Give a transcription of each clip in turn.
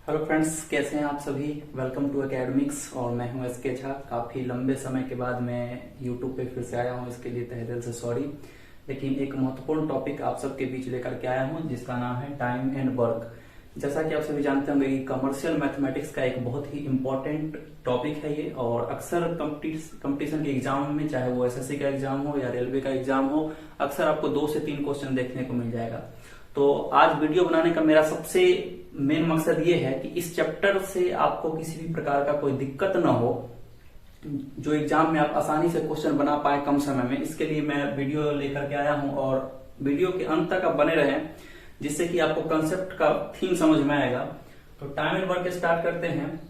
Hello friends, कैसे हैं आप सभी। वेलकम टू एकेडमिक्स और मैं हूं एस के झा। काफी लंबे समय के बाद मैं यूट्यूब पे फिर से आया हूं, इसके लिए तहे दिल से सॉरी। लेकिन एक महत्वपूर्ण टॉपिक आप सबके बीच लेकर के आया हूं जिसका नाम है टाइम एंड वर्क। जैसा कि आप सभी जानते होंगे कि कमर्शियल मैथमेटिक्स का एक बहुत ही इम्पोर्टेंट टॉपिक है ये, और अक्सर कंपटीशन के एग्जाम में, चाहे वो एसएससी का एग्जाम हो या रेलवे का एग्जाम हो, अक्सर आपको 2 से 3 क्वेश्चन देखने को मिल जाएगा। तो आज वीडियो बनाने का मेरा सबसे मेन मकसद ये है कि इस चैप्टर से आपको किसी भी प्रकार का कोई दिक्कत ना हो, जो एग्जाम में आप आसानी से क्वेश्चन बना पाए कम समय में। इसके लिए मैं वीडियो लेकर के आया हूं और वीडियो के अंत तक आप बने रहें, जिससे कि आपको कंसेप्ट का थीम समझ में आएगा। तो टाइम एंड वर्क स्टार्ट करते हैं,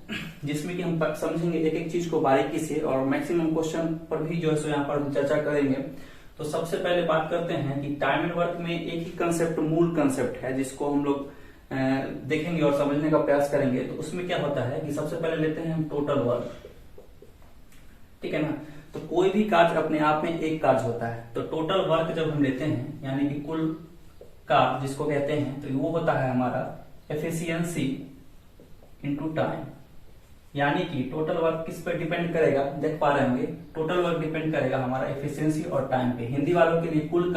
जिसमें कि हम समझेंगे एक एक चीज को बारीकी से, और मैक्सिमम क्वेश्चन पर भी जो है सो यहाँ पर चर्चा करेंगे। तो सबसे पहले बात करते हैं कि टाइम एंड वर्क में एक ही कंसेप्ट, मूल कंसेप्ट है, जिसको हम लोग देखेंगे और समझने का प्रयास करेंगे। तो उसमें क्या होता है कि सबसे पहले लेते हैं हम टोटल वर्क, ठीक है ना। तो कोई भी कार्य अपने आप में एक कार्य होता है, तो टोटल वर्क जब हम लेते हैं, यानी कि कुल कार्य जिसको कहते हैं, तो वो होता है हमारा एफिशिएंसी इनटू टाइम। यानी कि टोटल वर्क किस पे डिपेंड करेगा, देख पा रहे होंगे, टोटल वर्क डिपेंड करेगा हमारा एफिशिएंसी और टाइम पे। हिंदी वालों के लिए कुल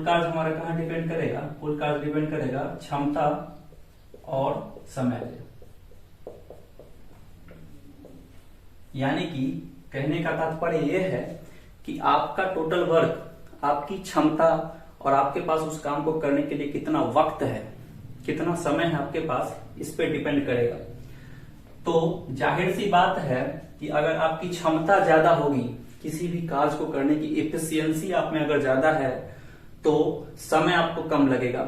कार्य हमारा कहाँ डिपेंड करेगा, कुल कार्य डिपेंड करेगा क्षमता और समय पे। यानी कि कहने का तात्पर्य यह है कि आपका टोटल वर्क, आपकी क्षमता और आपके पास उस काम को करने के लिए कितना वक्त है, कितना समय है आपके पास, इस पे डिपेंड करेगा। तो जाहिर सी बात है कि अगर आपकी क्षमता ज्यादा होगी, किसी भी कार्य को करने की एफिशिएंसी आप में अगर ज्यादा है, तो समय आपको कम लगेगा।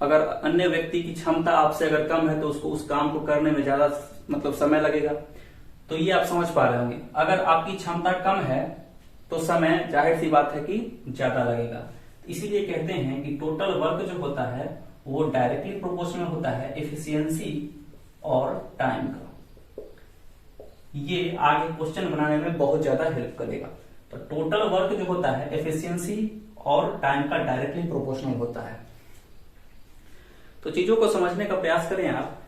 अगर अन्य व्यक्ति की क्षमता आपसे अगर कम है, तो उसको उस काम को करने में ज्यादा समय लगेगा। तो ये आप समझ पा रहे होंगे। अगर आपकी क्षमता कम है तो समय जाहिर सी बात है कि ज्यादा लगेगा। इसीलिए कहते हैं कि टोटल वर्क जो होता है वो डायरेक्टली प्रोपोर्शनल होता है एफिशिएंसी और टाइम का। ये आगे क्वेश्चन बनाने में बहुत ज्यादा हेल्प करेगा। तो टोटल वर्क जो होता है एफिशिएंसी और टाइम का डायरेक्टली प्रोपोर्शनल होता है। तो चीजों को समझने का प्रयास करें आप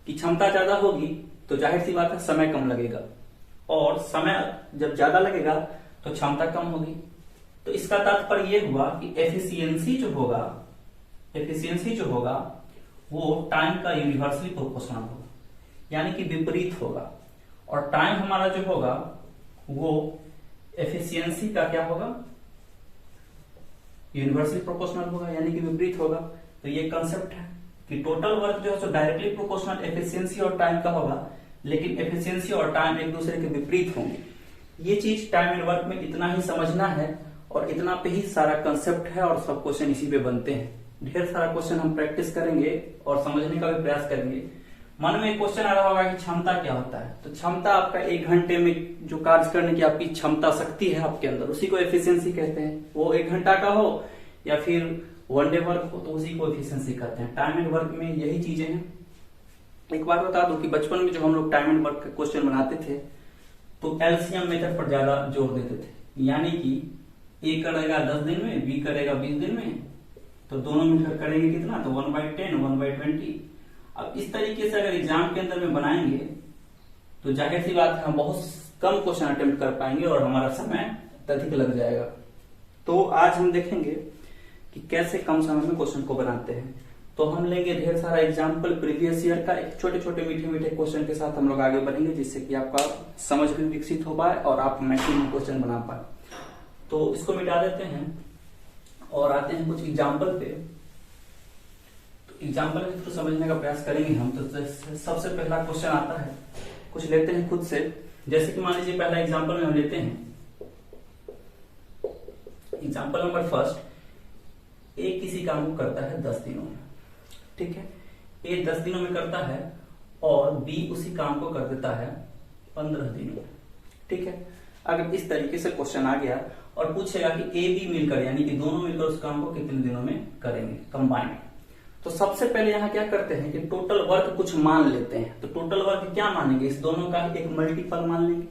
कि क्षमता ज्यादा होगी तो जाहिर सी बात है समय कम लगेगा, और समय जब ज्यादा लगेगा तो क्षमता कम होगी। तो इसका तात्पर्य यह हुआ कि एफिशिएंसी जो होगा वो टाइम का यूनिवर्सली प्रोपोर्शनल होगा, यानी कि विपरीत होगा। और टाइम हमारा जो होगा वो एफिशिएंसी का क्या होगा, यूनिवर्सली प्रोपोर्शनल होगा, यानी कि विपरीत होगा। तो ये कंसेप्ट है कि टोटल वर्क जो है डायरेक्टली प्रोपोर्शनल एफिशिएंसी और टाइम का होगा, लेकिन एफिशिएंसी और टाइम एक दूसरे के विपरीत होंगे। ये चीज टाइम एंड वर्क में इतना ही समझना है, और इतना पे ही सारा कंसेप्ट है, और सब क्वेश्चन इसी पे बनते हैं। ढेर सारा क्वेश्चन हम प्रैक्टिस करेंगे और समझने का भी प्रयास करेंगे। मन में एक क्वेश्चन आ रहा होगा कि क्षमता क्या होता है। तो क्षमता आपका 1 घंटे में जो कार्य करने की आपकी क्षमता, शक्ति है आपके अंदर, उसी को एफिशिएंसी कहते हैं। वो 1 घंटा का हो या फिर 1 डे वर्क हो, तो उसी को एफिशिएंसी कहते हैं। टाइम एंड वर्क में यही चीजें हैं। एक बात बता दूं कि बचपन में जब हम लोग टाइम एंड वर्क का क्वेश्चन बनाते थे, तो एलसीएम मेथड पर ज्यादा जोर देते थे। यानी कि ए करेगा 10 दिन में, बी करेगा 20 दिन में, तो दोनों मिलकर करेंगे कितना, तो 1/10, 1/20। अब इस तरीके से अगर एग्जाम के अंदर में बनाएंगे तो जाहिर सी बात है हम बहुत कम क्वेश्चन अटेम्प्ट कर पाएंगे और हमारा समय अत्यधिक लग जाएगा। तो आज हम देखेंगे कि कैसे कम समय में क्वेश्चन को बनाते हैं। तो हम लेंगे ढेर सारा एग्जाम्पल प्रीवियस ईयर का, एक छोटे छोटे मीठे मीठे क्वेश्चन के साथ हम लोग आगे बढ़ेंगे, जिससे कि आपका समझ भी विकसित हो पाए और आप मैक्सिमम क्वेश्चन बना पाए। तो इसको मिटा देते हैं और आते हैं कुछ एग्जाम्पल पे। तो एग्जाम्पल के थ्रू समझने का प्रयास करेंगे हम। तो सबसे पहला क्वेश्चन आता है, कुछ लेते हैं खुद से। जैसे कि मान लीजिए पहला एग्जाम्पल में हम लेते हैं एग्जाम्पल नंबर फर्स्ट। ए किसी काम को करता है 10 दिनों में, ठीक है। ए 10 दिनों में करता है और बी उसी काम को कर देता है 15 दिनों में, ठीक है। अगर इस तरीके से क्वेश्चन आ गया और पूछेगा कि ए बी मिलकर, यानी कि दोनों मिलकर उस काम को कितने दिनों में करेंगे कंबाइंड, तो सबसे पहले यहाँ क्या करते हैं कि टोटल वर्क कुछ मान लेते हैं। तो टोटल वर्क क्या मानेंगे, इस दोनों का एक मल्टीपल मान लेंगे।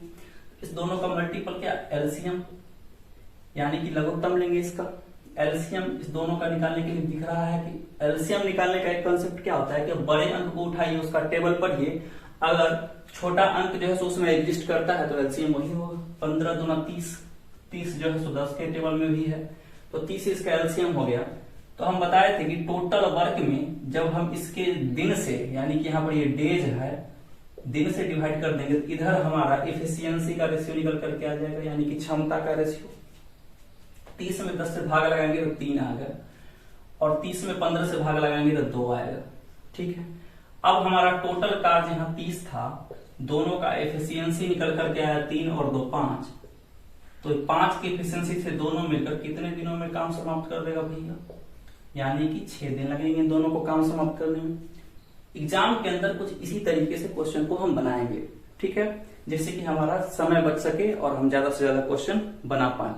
इस दोनों का मल्टीपल क्या, एलसीएम, यानी कि लघुत्तम लेंगे इसका। एलसीएम इस दोनों का निकालने के लिए दिख रहा है कि एलसीएम निकालने का एक कंसेप्ट क्या होता है कि बड़े अंक को उठाइए, उसका टेबल पढ़िए, अगर छोटा अंक जो है सो उसमें एग्जिस्ट करता है तो एलसीएम वही होगा। 15 दूना 30, 30 जो है सो 10 के टेबल में भी है, तो 30 इसका एलसीएम हो गया। तो हम बताए थे कि टोटल वर्क में जब हम इसके दिन से, यानी कि यहाँ पर ये डेज है, दिन से डिवाइड कर देंगे तो इधर हमारा एफिशिएंसी का रेशियो निकल करके आ जाएगा, यानी कि क्षमता का रेशियो। 30 में 10 से भाग लगाएंगे तो 3 आएगा, और 30 में 15 से भाग लगाएंगे तो 2 आएगा। ठीक है, अब हमारा टोटल कार्य यहाँ 30 था, दोनों का एफिशिएंसी निकल करके आया 3 और 2 5, तो 5 की एफिशिएंसी से दोनों मिलकर कितने दिनों में काम समाप्त कर देगा भैया? यानी कि 6 दिन लगेंगे दोनों को काम समाप्त करने में। एग्जाम के अंदर कुछ इसी तरीके से क्वेश्चन को हम बनाएंगे, ठीक है, जिससे कि हमारा समय बच सके और हम ज्यादा से ज्यादा क्वेश्चन बना पाए।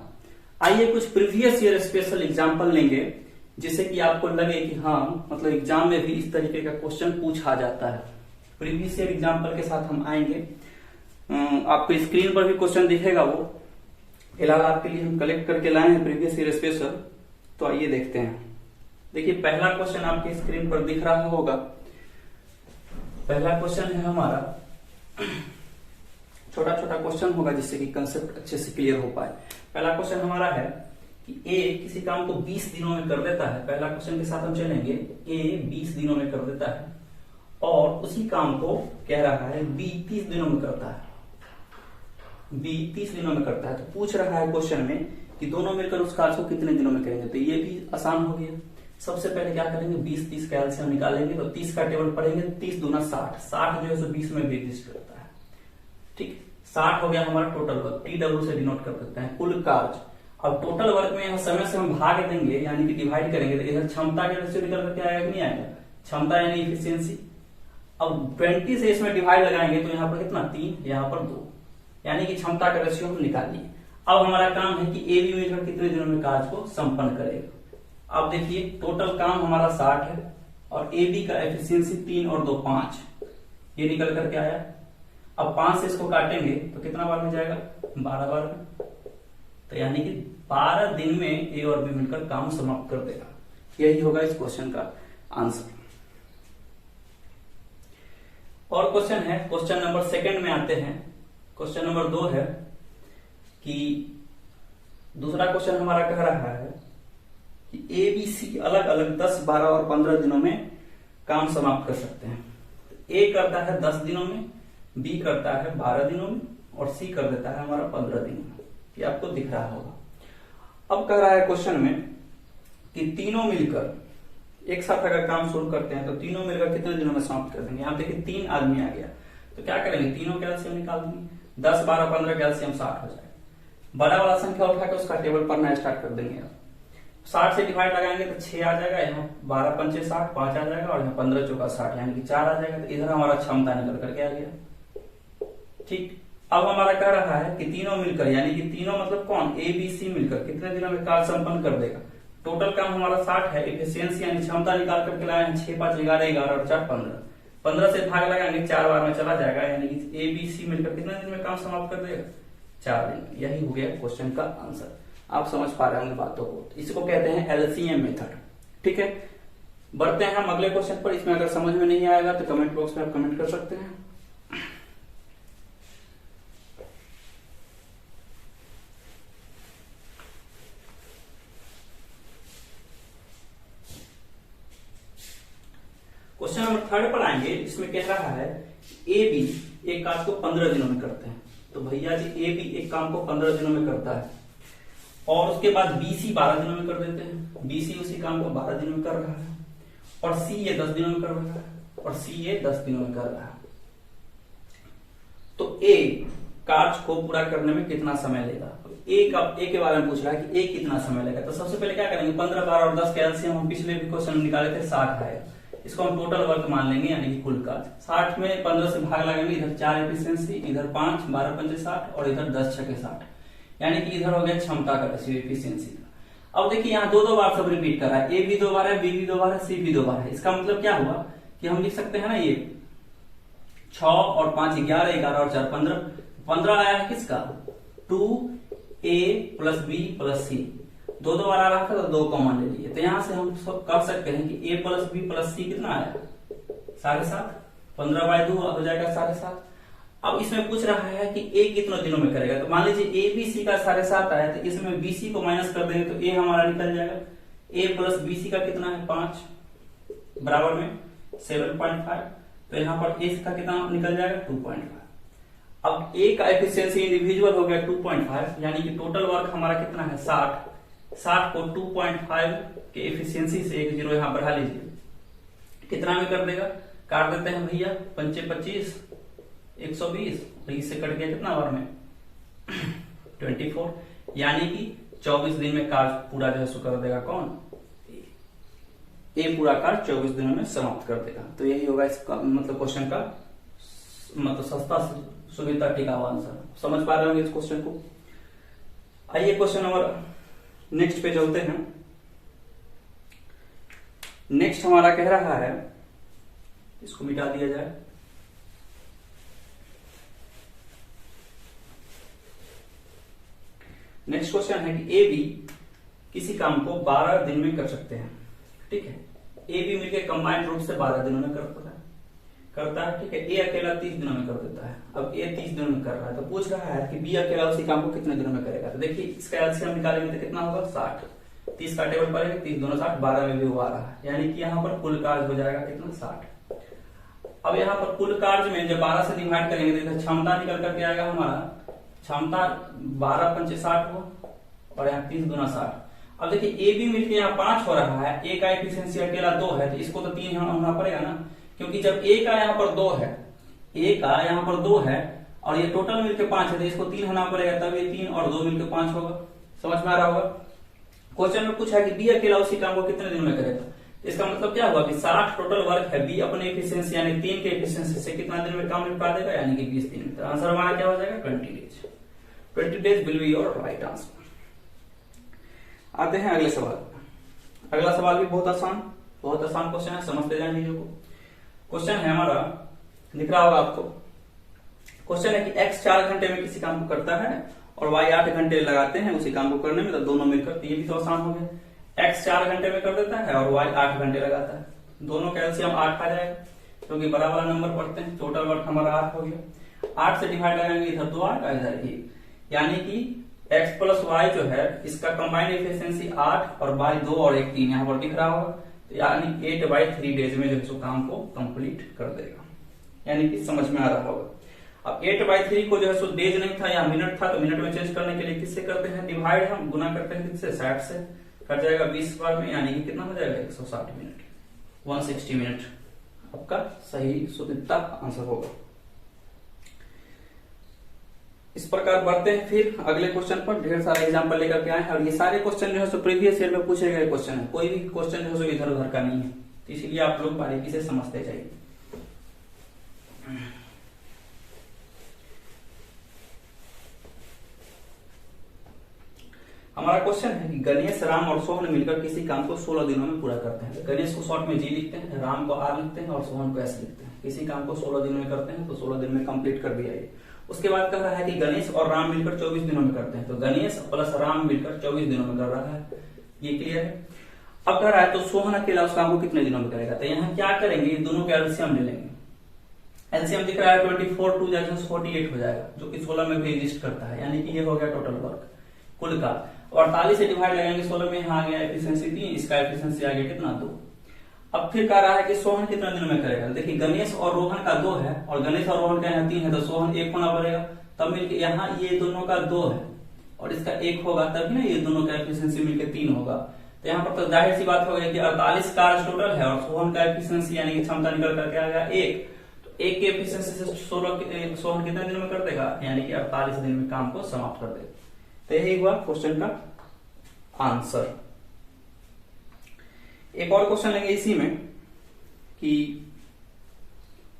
आइए कुछ प्रीवियस ईयर स्पेशल एग्जाम्पल लेंगे, जिससे कि आपको लगे कि हाँ मतलब एग्जाम में भी इस तरीके का क्वेश्चन पूछा जाता है। प्रीवियस ईयर एग्जाम्पल के साथ हम आएंगे। आपको स्क्रीन पर भी क्वेश्चन दिखेगा, वो फिलहाल आपके लिए हम कलेक्ट करके लाए हैं प्रीवियस ईयर स्पेशल। तो आइए देखते हैं। देखिए पहला क्वेश्चन आपके स्क्रीन पर दिख रहा होगा। पहला क्वेश्चन है हमारा, छोटा छोटा क्वेश्चन होगा जिससे कि कंसेप्ट अच्छे से क्लियर हो पाए। पहला क्वेश्चन हमारा है कि ए किसी काम को 20 दिनों में कर देता है। पहला क्वेश्चन के साथ हम चलेंगे। ए 20 दिनों में कर देता है और उसी काम को कह रहा है बी 30 दिनों में करता है। बी 30 दिनों में करता है, तो पूछ रहा है क्वेश्चन में कि दोनों मिलकर उस कार्य को कितने दिनों में करेंगे। तो ये भी आसान हो गया। सबसे पहले क्या करेंगे, 20 30 का एलसीएम निकालेंगे, तो 30 का टेबल पढ़ेंगे, 30 दूना 60, 60 जो है सो 20 में भी एग्जिस्ट करता है। ठीक, 60 हो गया हमारा टोटल वर्क, TW से डिनोट कर देते हैं कुल कार्य। अब टोटल वर्क में समय से हम भाग देंगे, यानी कि डिवाइड करेंगे, तो इधर क्षमता के रेशियो निकल करके आएगा कि नहीं आएगा? क्षमता यानी इफिशियंसी। अब 20 से इसमें डिवाइड लगाएंगे तो यहाँ पर कितना 3, यहाँ पर 2, यानी कि क्षमता का रेशियो हम निकाल लिए। अब हमारा काम है कि ए बी मिलकर कितने दिनों में कार्य को संपन्न करेगा। अब देखिए टोटल काम हमारा 60 है और ए बी का एफिशिएंसी 3 और 2 5, ये निकल करके आया। अब 5 से इसको काटेंगे तो कितना बार में जाएगा? 12 बार में। तो यानी कि 12 दिन में ए और बी मिलकर काम समाप्त कर देगा। यही होगा इस क्वेश्चन का आंसर। और क्वेश्चन है, क्वेश्चन नंबर 2 में आते हैं। क्वेश्चन नंबर 2 है कि दूसरा क्वेश्चन हमारा कह रहा है कि ए बी सी अलग अलग 10 12 और 15 दिनों में काम समाप्त कर सकते हैं। ए करता है 10 दिनों में, बी करता है 12 दिनों में और सी कर देता है हमारा 15 दिनों में। ये आपको दिख रहा होगा। अब कह रहा है क्वेश्चन में कि तीनों मिलकर एक साथ अगर काम शुरू करते हैं तो तीनों मिलकर कितने दिनों में समाप्त कर देंगे। यहाँ देखिए 3 आदमी आ गया, तो क्या करेंगे, तीनों का एलसीएम निकाल देंगे। 10 12 15 का एलसीएम 60 हो जाएगा। बड़ा वाला संख्या उठाकर उसका टेबल पढ़ना स्टार्ट कर देंगे। 60 से डिवाइड लगाएंगे तो 6 आ जाएगा, यहाँ 12 पंचे 60, 5 आ जाएगा और यहाँ 15 चौका 60, यानी कि 4 आ जाएगा। तो इधर हमारा क्षमता निकल करके आ गया। ठीक, अब हमारा कह रहा है कि तीनों मिलकर, यानी कि तीनों मतलब कौन, ए बी सी मिलकर कितने दिनों में कार्य संपन्न कर देगा। टोटल काम हमारा 60 है, एफिशिएंसी यानी क्षमता निकाल करके लाए हैं 6 5 11 11 और 4 15। 15 से भाग लगाएंगे 4 बार में चला जाएगा, यानी कि ए बी सी मिलकर कितने दिन में काम समाप्त कर देगा? 4 दिन। यही हो गया क्वेश्चन का आंसर। आप समझ पा रहे होंगे बातों को। इसको कहते हैं एलसीएम मेथड। ठीक है, बढ़ते हैं हम अगले क्वेश्चन पर। इसमें अगर समझ में नहीं आएगा तो कमेंट बॉक्स में आप कमेंट कर सकते हैं। क्वेश्चन नंबर 3 पर आएंगे। इसमें कह रहा है ए बी एक काम को 15 दिनों में करते हैं। तो भैया जी ए बी एक काम को 15 दिनों में करता है और उसके बाद बी सी 12 दिनों में कर देते हैं। बी सी उसी काम को 12 दिनों में कर रहा है और सी ये 10 दिनों में कर रहा है और सी ये 10 दिनों में कर रहा है। तो ए कार्य को पूरा करने में कितना समय लेगा? ए के बारे में पूछ रहा है कि ए कितना समय लेगा। तो सबसे पहले क्या करेंगे, 15 12 और 10 के एलसीएम हम पिछले भी क्वेश्चन में निकाले थे, 60 है। इसको हम टोटल वर्क मान लेंगे, यानी कि कुल कार्य। 60 में 15 से भाग लगाएंगे, इधर 4 एफिशिएंसी, इधर 5 12 पंचे 60 और इधर 10 छके 60, यानी कि इधर हो गया क्षमता का रेशियो एफिशिएंसी का। अब देखिए यहाँ 2 बार सब रिपीट कर रहा है। ए भी 2 बार है, बी भी 2 बार है, सी भी 2 बार है। इसका मतलब क्या हुआ कि हम लिख सकते हैं ना, ये 6 और 5 11 11 और 4 15 आया है किसका? 2a + b + c। दो दो बार आ रहा था तो 2 कॉमन ले लिए, तो यहाँ से हम सब कर सकते हैं कि a प्लस बी प्लस सी कितना आया 7.5, 15/2 हो जाएगा 7.5। अब इसमें पूछ रहा है कि a कितने दिनों में करेगा, तो मान लीजिए a बी सी का 7.5 आया, तो इसमें बी सी को माइनस कर देंगे तो a हमारा निकल जाएगा। a प्लस बी सी का कितना है 5 बराबर में 7.5, तो यहाँ पर a का कितना निकल जाएगा 2.5। अब a का एफिशिएंसी इंडिविजुअल हो गया 2.5, यानी कि टोटल वर्क हमारा कितना है 60 को 2.5 के एफिशिएंसी से एक 0 यहाँ बढ़ा लीजिए, कितना में कर देगा, काट देते हैं भैया 5 25 120, इससे कट गया कितना बार में 24, यानी कि 24 दिन में कार्य पूरा जो है कर देगा कौन, ए पूरा कार्य 24 दिनों में समाप्त कर देगा। तो यही होगा इसका मतलब क्वेश्चन का मतलब सस्ता सुविधा टिकाऊ आंसर। समझ पा रहे होंगे इस क्वेश्चन को। आइए क्वेश्चन नंबर नेक्स्ट पे चलते हैं। नेक्स्ट हमारा कह रहा है, इसको मिटा दिया जाए, नेक्स्ट क्वेश्चन है कि ए बी किसी काम को 12 दिन में कर सकते हैं, ठीक है। ए बी मिलकर कंबाइंड रूप से 12 दिनों में करता है, ठीक है। ए अकेला 30 दिनों में कर देता है। अब ए 30 दिनों में कर रहा है, तो पूछ रहा है कि बी अकेला उसी काम को कितने दिनों में करेगा। तो देखिए इसका एलसीएम निकालेंगे तो कितना होगा 60, 30 का टेबल पड़ेगा, 30 दूना 60, 12 में भी वो आ रहा है, यानी कि यहाँ पर कुल कार्य हो जाएगा कितना 60। अब यहाँ पर कुल कार्य में जब 12 से डिवाइड करेंगे तो क्षमता निकल करके आएगा हमारा, क्षमता 12 पंचे 60 हो और यहाँ 30 दूना 60। अब देखिए ए बी मिलकर यहाँ 5 हो रहा है, ए का एफिशिएंसी अकेला 2 है, तो इसको तो 3 होना पड़ेगा ना, क्योंकि जब ए का यहाँ पर 2 है, ए का यहाँ पर 2 है और ये टोटल मिलकर 5 है, तो इसको 3 होना पड़ेगा, तब ये 3 और 2 मिलकर 5 होगा। समझ में आ रहा होगा। क्वेश्चन में पूछा है कि बी अकेला उसी काम को कितने दिन में करेगा। इसका मतलब क्या हुआ कि 60 टोटल वर्क है, बी अपने एफिशिएंसी यानी 3 के एफिशिएंसी से कितना दिन में काम निपटा देगा, यानी कि 20 दिन में। तो आंसर हमारा क्या हो जाएगा 20 days. 20 days will be your right answer. आते हैं अगले सवाल। अगला सवाल भी बहुत आसान क्वेश्चन है, समझते जाए चीजों को। क्वेश्चन है हमारा, दिख रहा होगा आपको। क्वेश्चन है कि x 4 घंटे में किसी काम को करता है और y 8 घंटे लगाते हैं उसी काम को करने में, तो दोनों मिलकर, तो ये भी तो आसान हो गया। x 4 घंटे में कर देता है और y 8 घंटे लगाता है, दोनों का एलसीएम 8 आ जाएगा, क्योंकि बराबर नंबर पढ़ते हैं। टोटल वर्क हमारा 8 हो गया। 8 से डिवाइड लगाएंगे, इधर 2 8 इधर 1, यानी कि x प्लस वाई जो है इसका कंबाइंड एफिशिएंसी 8 और y 2 और 1 3 यहाँ पर दिख रहा होगा, तो यानी 8/3 डेज में जो है काम को कंप्लीट कर देगा, यानी कि समझ में आ रहा होगा। अब 8/3 को जो है सो डेज नहीं था या मिनट था, तो मिनट में चेंज करने के लिए किससे करते हैं डिवाइड, हम गुना करते हैं किससे 60 से, कट जाएगा 20 बार में, यानी कि कितना हो जाएगा 160 मिनट, 160 मिनट आपका सही शुद्धता आंसर होगा। इस प्रकार बढ़ते हैं फिर अगले क्वेश्चन पर। ढेर सारे एग्जांपल लेकर के आए हैं और ये सारे क्वेश्चन जो है सो प्रीवियस ईयर में पूछे गए क्वेश्चन है, कोई भी क्वेश्चन जो है सो इधर उधर का नहीं है, तो इसीलिए आप लोग बारीकी से समझते जाइए। हमारा क्वेश्चन है कि गणेश, राम और सोहन मिलकर किसी काम को 16 दिनों में पूरा करते हैं। गणेश को शॉर्ट में जी लिखते हैं, राम को आर लिखते हैं और सोहन को एस लिखते हैं। किसी काम को 16 दिन में करते हैं, तो 16 दिन में कंप्लीट कर दिया। उसके बाद कह रहा है कि गणेश और राम मिलकर 24 दिनों में करते हैं, तो गणेश प्लस राम मिलकर 24 दिनों में कर रहा है, ये क्लियर है। अब कह रहा है तो सोहन अकेला उस काम को कितने दिनों में करेगा, तो यहाँ क्या करेंगे, दोनों के एलसीएम ले लेंगे। एलसीएम दिख रहा है 24 2 48 हो जाएगा, जो कि 16 में भी एग्जिस्ट करता है, यानी कि ये हो गया टोटल वर्क कुल का। 48 से डिवाइड लगाएंगे 16 में, यहाँ आ गया एफिशिएंसी 3, इसका एफिशिएंसी आ गया कितना 2। अब फिर कह रहा है कि सोहन कितना दिन में करेगा। देखिए गणेश और रोहन का 2 है और गणेश और रोहन का यहाँ 3 है, तो सोहन 1 होना पड़ेगा, तब मिलकर यहाँ ये दोनों का 2 है और इसका 1 होगा, तभी ना ये दोनों का एफिशिएंसी मिलकर 3 होगा। तो यहाँ पर तो जाहिर सी बात हो गई कि 48 कार्य टोटल है और सोहन का एफिशिएंसी यानी कि क्षमता निकल करके आ गया 1, तो 1 के एफिशिएंसी से सोहन कितने दिन में कर देगा, यानी कि 48 दिन में काम को समाप्त कर देगा। तो यही हुआ क्वेश्चन का आंसर। एक और क्वेश्चन लेंगे इसी में कि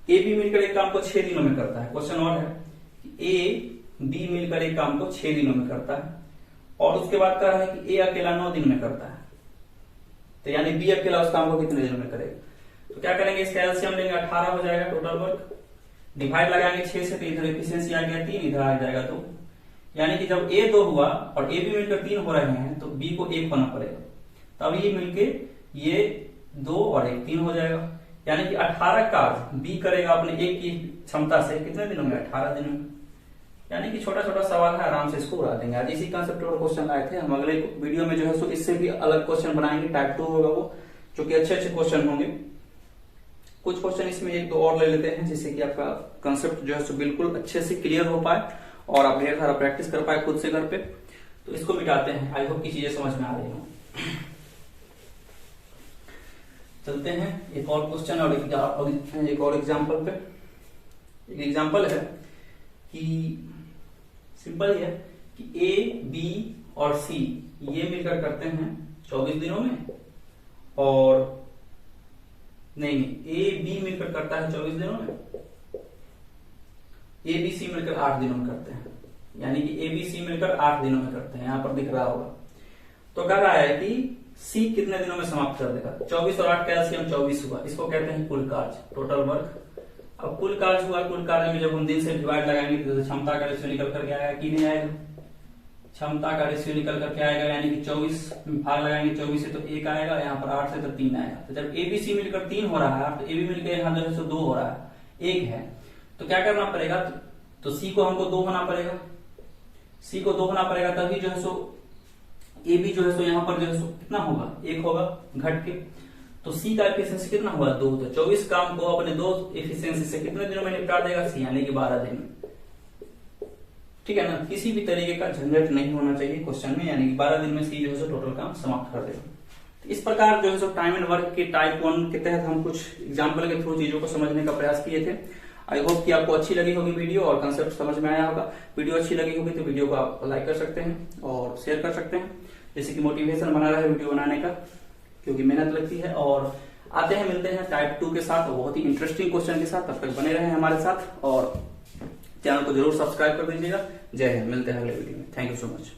ए बी मिलकर एक काम को 6 दिनों में करता है। क्वेश्चन और है कि ए बी मिलकर एक काम को 6 दिनों में करता है और उसके बाद कह रहा है कि ए अकेला 9 दिन में करता है, तो यानी बी अकेला उस काम को कितने दिनों में करेगा। तो क्या करेंगे, इसका एलसीएम लेंगे 18 हो जाएगा टोटल वर्क, डिवाइड लगाएंगे 6 से, तो इधर एफिशिएंसी आ गया 3, इधर आ जाएगा 2, यानी कि जब ए 2 हुआ और ए भी मिलकर 3 हो रहे हैं तो बी को 1 होना पड़ेगा, तब ये मिलके ये 2 और 1 3 हो जाएगा। यानी कि 18 कार्य बी करेगा अपने एक की क्षमता से कितने दिनों में, 18 दिनों में। यानी कि छोटा छोटा सवाल है, आराम से इसको उड़ा देंगे। आज इसी कंसेप्ट पर क्वेश्चन आए थे, हम अगले वीडियो में जो है सो इससे भी अलग क्वेश्चन बनाएंगे, टाइप 2 होगा वो, जो कि अच्छे अच्छे क्वेश्चन होंगे। कुछ क्वेश्चन इसमें एक दो और ले लेते हैं जिससे कि आपका कंसेप्ट जो है सो बिल्कुल अच्छे से क्लियर हो पाए और आप ढेर सारा प्रैक्टिस कर पाए खुद से घर पे। तो इसको मिटाते हैं, आई होप की चीजें समझ में आ रही हो। चलते हैं एक और क्वेश्चन और एक और एग्जाम्पल पे। एक एग्जाम्पल है कि सिंपल ही है कि ए बी और सी ये मिलकर करते हैं 24 दिनों में, और नहीं ए बी मिलकर करता है 24 दिनों में, ए बी सी मिलकर 8 दिनों में करते हैं। यानी कि ए बी सी मिलकर 8 दिनों में करते हैं, यहां पर दिख रहा होगा। तो कह रहा है कि सी कितने दिनों में समाप्त कर देगा। 24 और 8 का एलसीएम 24 हुआ, इसको कहते हैं कुल कार्य, टोटल वर्क। अब कुल कार्य हुआ, कुल कार्य में जब हम दिन से डिवाइड लगाएंगे तो क्षमता का रेशियो निकल करके आएगा कि नहीं आएगा, क्षमता का रेशियो निकल करके आएगा। यानी कि 24 भाग लगाएंगे 24 से तो 1 आएगा, यहाँ पर 8 से तो 3 आएगा। तो जब एबीसी मिलकर 3 हो रहा है तो एबी मिलकर यहाँ जो है 2 हो रहा है, 1 है, तो क्या करना पड़ेगा, तो सी को हमको 2 होना पड़ेगा, सी को 2 होना पड़ेगा, तभी जो है सो ए बी जो है सो यहाँ पर जो है सो कितना होगा, 1 होगा घट के। तो सी का एफिशिएंसी कितना हुआ, 2। तो 24 काम को अपने 2 एफिशिएंसी से कितने दिनों में निपटा देगा सी, यानी कि 12 दिन में। ठीक है ना, किसी भी तरीके का झंझट नहीं होना चाहिए क्वेश्चन में, यानी कि 12 दिन में सी जो है सो टोटल काम समाप्त कर देगा। तो इस प्रकार जो है सो टाइम एंड वर्क के टाइप 1 के तहत हम कुछ एग्जाम्पल के थ्रू चीजों को समझने का प्रयास किए थे। आई होप कि आपको अच्छी लगी होगी वीडियो और कंसेप्ट समझ में आया होगा। वीडियो अच्छी लगी होगी तो वीडियो को आप लाइक कर सकते हैं और शेयर कर सकते हैं, जैसे कि मोटिवेशन बना रहे वीडियो बनाने का, क्योंकि मेहनत लगती है। और आते हैं, मिलते हैं टाइप 2 के साथ बहुत ही इंटरेस्टिंग क्वेश्चन के साथ। तब तक बने रहे हमारे साथ और चैनल को जरूर सब्सक्राइब कर दीजिएगा। जय हिंद, मिलते हैं अगले वीडियो में। Thank you so much.